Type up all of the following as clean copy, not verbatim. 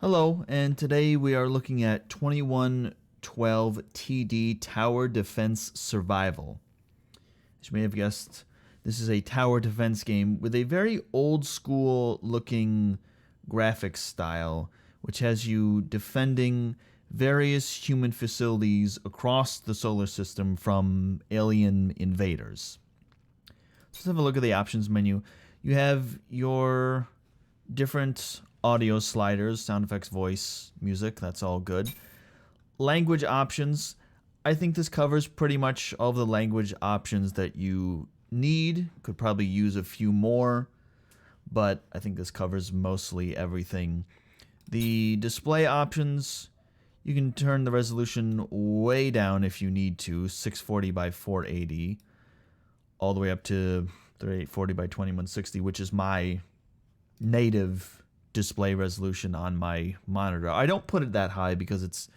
Hello, and today we are looking at 2112 TD Tower Defense Survival. As you may have guessed, this is a tower defense game with a very old school looking graphics style, which has you defending various human facilities across the solar system from alien invaders. So let's have a look at the options menu. You have your different audio sliders, sound effects, voice, music, that's all good. Language options, I think this covers pretty much all of the language options that you need. Could probably use a few more, but I think this covers mostly everything. The display options, you can turn the resolution way down if you need to, 640 by 480, all the way up to 3840 by 2160, which is my native display resolution on my monitor. I don't put it that high because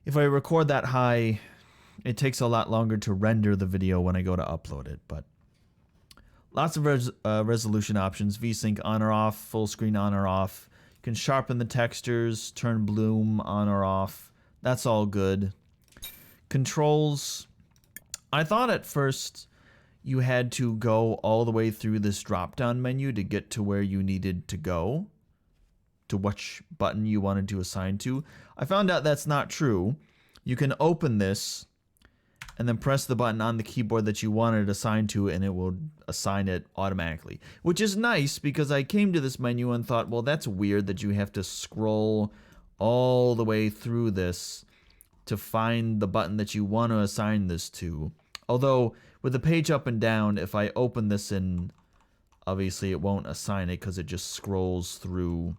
if I record that high, it takes a lot longer to render the video when I go to upload it. But lots of resolution options: VSync on or off, full screen on or off. You can sharpen the textures, turn bloom on or off. That's all good. Controls, I thought at first you had to go all the way through this drop-down menu to get to where you needed to go, to which button you wanted to assign to. I found out that's not true. You can open this and then press the button on the keyboard that you wanted it assigned to, and it will assign it automatically, which is nice because I came to this menu and thought, well, that's weird that you have to scroll all the way through this to find the button that you want to assign this to. Although, with the page up and down, if I open this in, obviously it won't assign it because it just scrolls through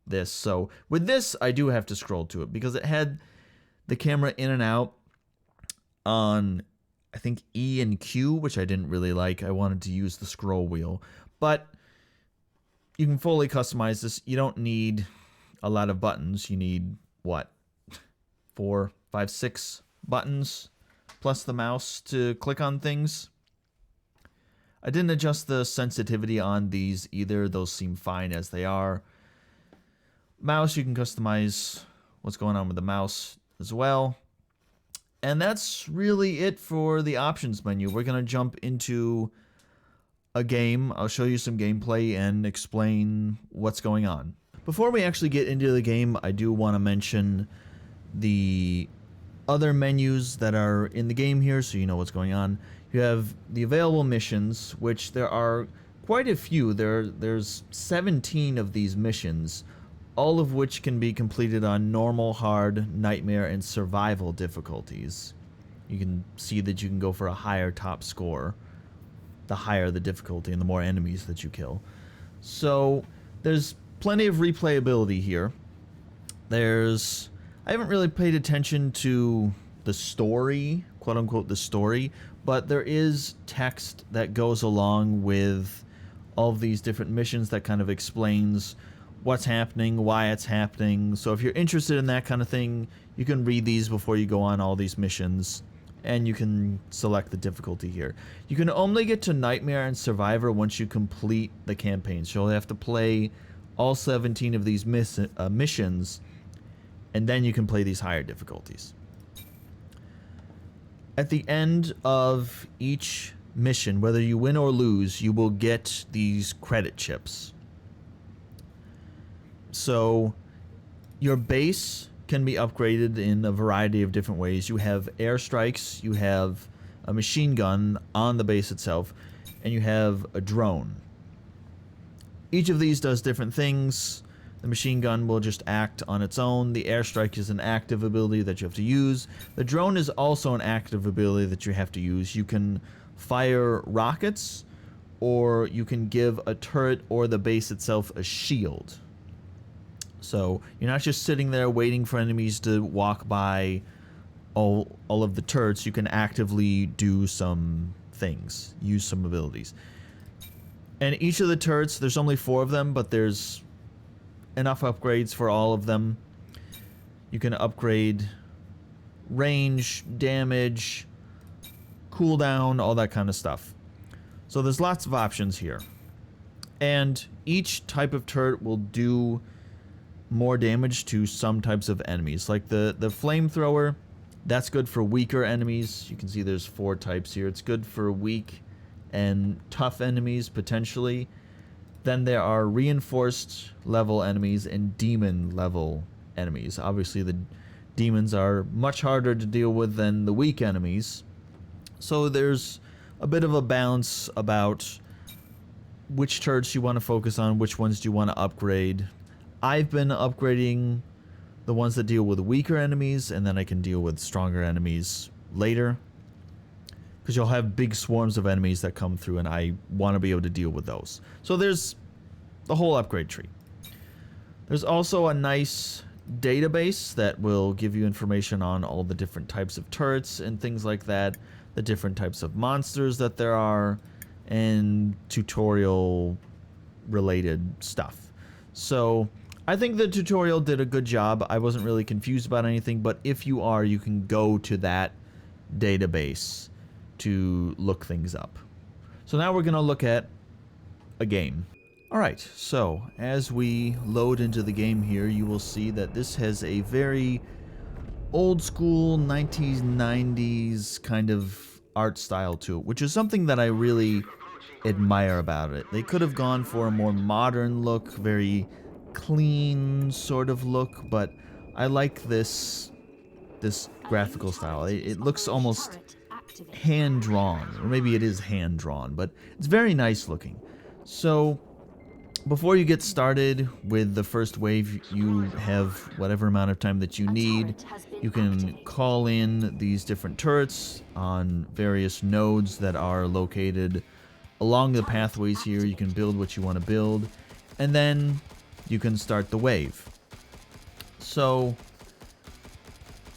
this. So, with this, I do have to scroll to it because it had the camera in and out on, I think, E and Q, which I didn't really like. I wanted to use the scroll wheel. But you can fully customize this. You don't need a lot of buttons. You need, what, 4, 5, 6 buttons? Plus the mouse to click on things. I didn't adjust the sensitivity on these either. Those seem fine as they are. Mouse, you can customize what's going on with the mouse as well. And that's really it for the options menu. We're going to jump into a game. I'll show you some gameplay and explain what's going on. Before we actually get into the game, I do want to mention the other menus that are in the game here, so you know what's going on. You have the available missions, which there are quite a few. There's 17 of these missions, all of which can be completed on normal, hard, nightmare, and survival difficulties. You can see that you can go for a higher top score, the higher the difficulty and the more enemies that you kill. So there's plenty of replayability here. I haven't really paid attention to the story, quote unquote, the story, but there is text that goes along with all of these different missions that kind of explains what's happening, why it's happening. So if you're interested in that kind of thing, you can read these before you go on all these missions, and you can select the difficulty here. You can only get to Nightmare and Survivor once you complete the campaign, so you'll have to play all 17 of these missions, and then you can play these higher difficulties. At the end of each mission, whether you win or lose, you will get these credit chips. So your base can be upgraded in a variety of different ways. You have airstrikes, you have a machine gun on the base itself, and you have a drone. Each of these does different things. The machine gun will just act on its own. The airstrike is an active ability that you have to use. The drone is also an active ability that you have to use. You can fire rockets, or you can give a turret or the base itself a shield. So you're not just sitting there waiting for enemies to walk by all of the turrets. You can actively do some things, use some abilities. And each of the turrets, there's only 4 of them, but there's enough upgrades for all of them. You can upgrade range, damage, cooldown, all that kind of stuff. So there's lots of options here. And each type of turret will do more damage to some types of enemies. Like the flamethrower, that's good for weaker enemies. You can see there's 4 types here. It's good for weak and tough enemies, potentially. Then there are reinforced level enemies and demon level enemies. Obviously, the demons are much harder to deal with than the weak enemies. So there's a bit of a balance about which turrets you want to focus on, which ones do you want to upgrade. I've been upgrading the ones that deal with weaker enemies, and then I can deal with stronger enemies later. Because you'll have big swarms of enemies that come through, and I want to be able to deal with those. So there's the whole upgrade tree. There's also a nice database that will give you information on all the different types of turrets and things like that, the different types of monsters that there are, and tutorial related stuff. So I think the tutorial did a good job. I wasn't really confused about anything, but if you are, you can go to that database to look things up. So now we're going to look at a game. Alright, so as we load into the game here, you will see that this has a very old school 1990s kind of art style to it, which is something that I really admire about it. They could have gone for a more modern look, very clean sort of look, but I like this graphical style. It looks almost hand-drawn, or maybe it is hand-drawn, but it's very nice looking. So before you get started with the first wave, you have whatever amount of time that you need. You can call in these different turrets on various nodes that are located along the pathways here. You can build what you want to build, and then you can start the wave. So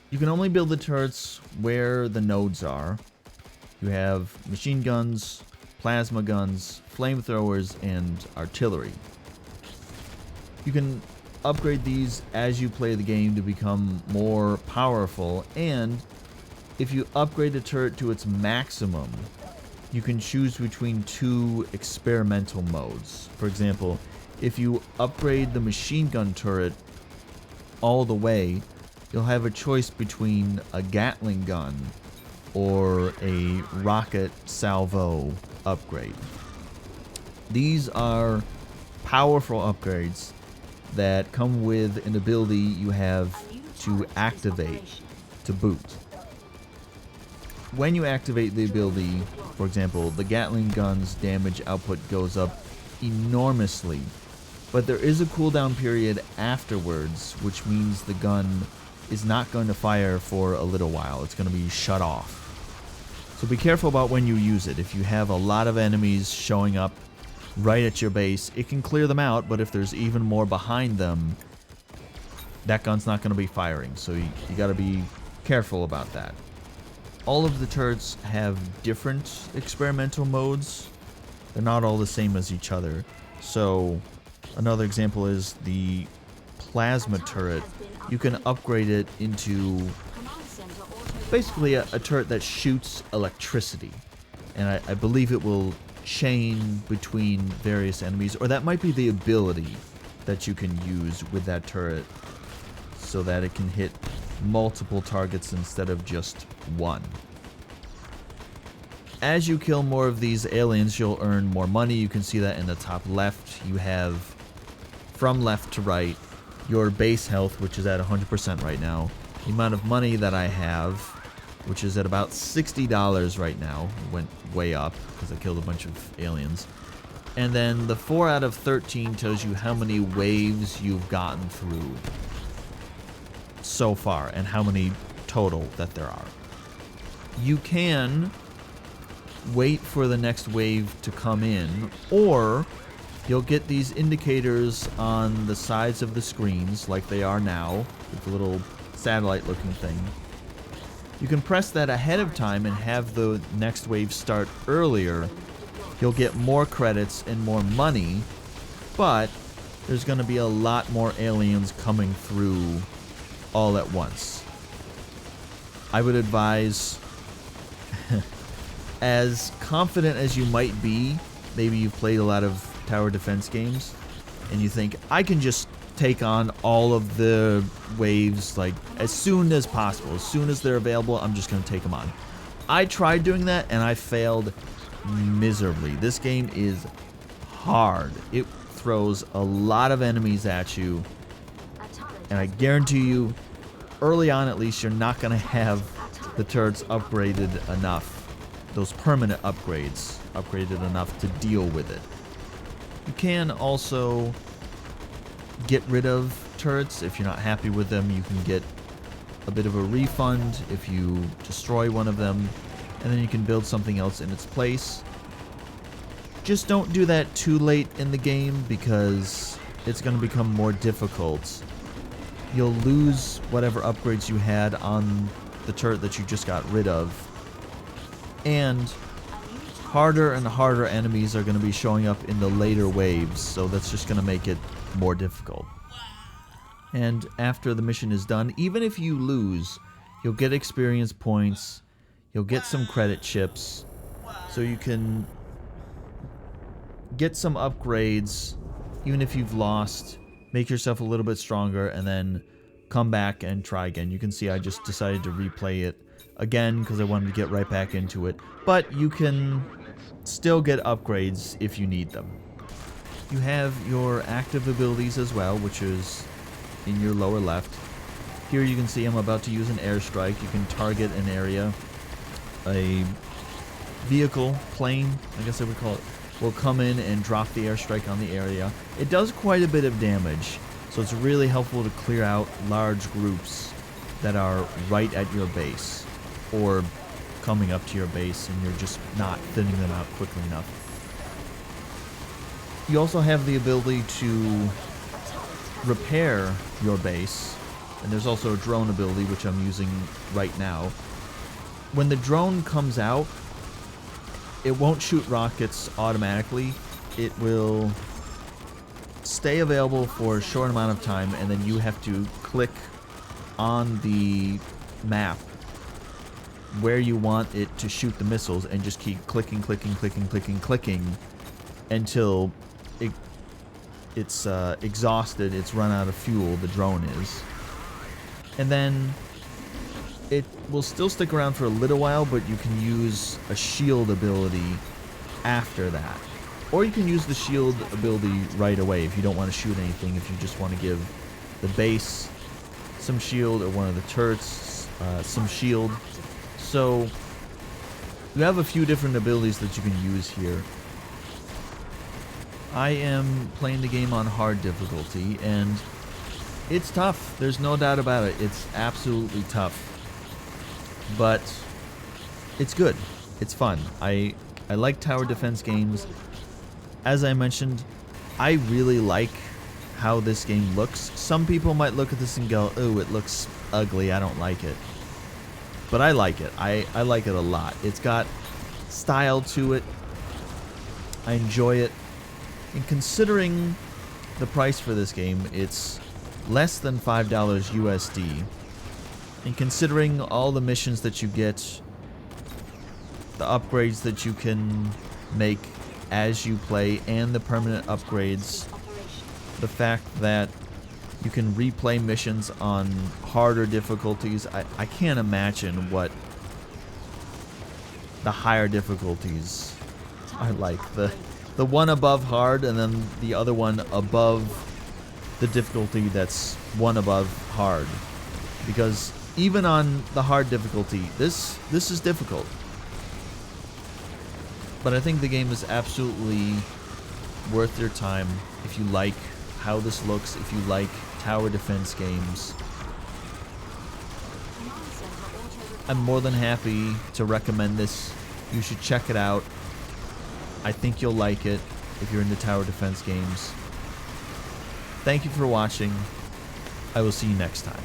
you can only build the turrets where the nodes are. You have machine guns, plasma guns, flamethrowers, and artillery. You can upgrade these as you play the game to become more powerful, and if you upgrade a turret to its maximum, you can choose between 2 experimental modes. For example, if you upgrade the machine gun turret all the way, you'll have a choice between a Gatling gun or a rocket salvo upgrade. These are powerful upgrades that come with an ability you have to activate to boot. When you activate the ability, for example, the Gatling gun's damage output goes up enormously, but there is a cooldown period afterwards, which means the gun is not going to fire for a little while. It's going to be shut off. So be careful about when you use it. If you have a lot of enemies showing up right at your base, it can clear them out, but if there's even more behind them, that gun's not going to be firing. So you got to be careful about that. All of the turrets have different experimental modes. They're not all the same as each other. So another example is the plasma turret. You can upgrade it into basically a turret that shoots electricity, and I believe it will chain between various enemies, or that might be the ability that you can use with that turret so that it can hit multiple targets instead of just one. As you kill more of these aliens, you'll earn more money. You can see that in the top left. You have, from left to right, your base health, which is at 100% right now, the amount of money that I have, which is at about $60 right now. It went way up because I killed a bunch of aliens. And then the 4 out of 13 tells you how many waves you've gotten through so far and how many total that there are. You can wait for the next wave to come in, or you'll get these indicators on the sides of the screens like they are now with the little satellite looking thing. You can press that ahead of time and have the next wave start earlier. You'll get more credits and more money, but there's going to be a lot more aliens coming through all at once. I would advise, as confident as you might be, maybe you've played a lot of tower defense games, and you think, I can just take on all of the waves like as soon as possible. As soon as they're available, I'm just going to take them on. I tried doing that and I failed miserably. This game is hard. It throws a lot of enemies at you, and I guarantee you, early on at least, you're not going to have the turrets upgraded enough. Those permanent upgrades upgraded enough to deal with it. You can also get rid of turrets if you're not happy with them. You can get a bit of a refund if you destroy one of them, and then you can build something else in its place. Just don't do that too late in the game because it's going to become more difficult. You'll lose whatever upgrades you had on the turret that you just got rid of, and harder and harder enemies are going to be showing up in the later waves, so that's just going to make it more difficult. And after the mission is done, even if you lose, you'll get experience points, you'll get some credit chips, so you can get some upgrades even if you've lost, make yourself a little bit stronger, and then come back and try again. You can see I just decided to replay it again because I wanted to get right back into it, but you can still get upgrades if you need them. You have your active abilities as well, which is in your lower left. Here you can see I'm about to use an airstrike. You can target an area. A vehicle, plane, I guess I would call it, will come in and drop the airstrike on the area. It does quite a bit of damage, so it's really helpful to clear out large groups that are right at your base, or coming up to your base and you're just not thinning them out quickly enough. You also have the ability to repair your base, and there's also a drone ability which I'm using right now. When the drone comes out, it won't shoot rockets automatically. It will stay available for a short amount of time, and then you have to click on the map where you want it to shoot the missiles and just keep clicking until it's exhausted, it's run out of fuel, the drone is. And then it will still stick around for a little while, but you can use a shield ability after that. Or you can use the shield ability right away if you don't want to shoot anything, if you just want to give the base some shield or one of the turrets some shield. So you have a few different abilities that you can use here. I am playing the game on hard difficulty, and it's tough. There's no doubt about it. It's absolutely tough. But it's good. It's fun. I like tower defense games. As I mentioned, I really like how this game looks. Some people might look at this and go, "Oh, it looks ugly. I don't like it." But I like it. I like it a lot. It's got style to it. I enjoy it. And considering the price for this game, it's less than $5 USD. And considering all the missions that you get, the upgrades that you can make as you play, and the permanent upgrades, the fact that you can replay missions on harder difficulties, I can't imagine what the higher difficulties are like. The one above hard, and then the other one above the difficulty that's one above hard. Because even on the hard difficulty, this is difficult. But I think the game is absolutely worth your time if you like how this looks, if you like tower defense games. I'm more than happy to recommend this. You should check it out. I think you'll like it if you're into tower defense games. Thank you for watching. I will see you next time.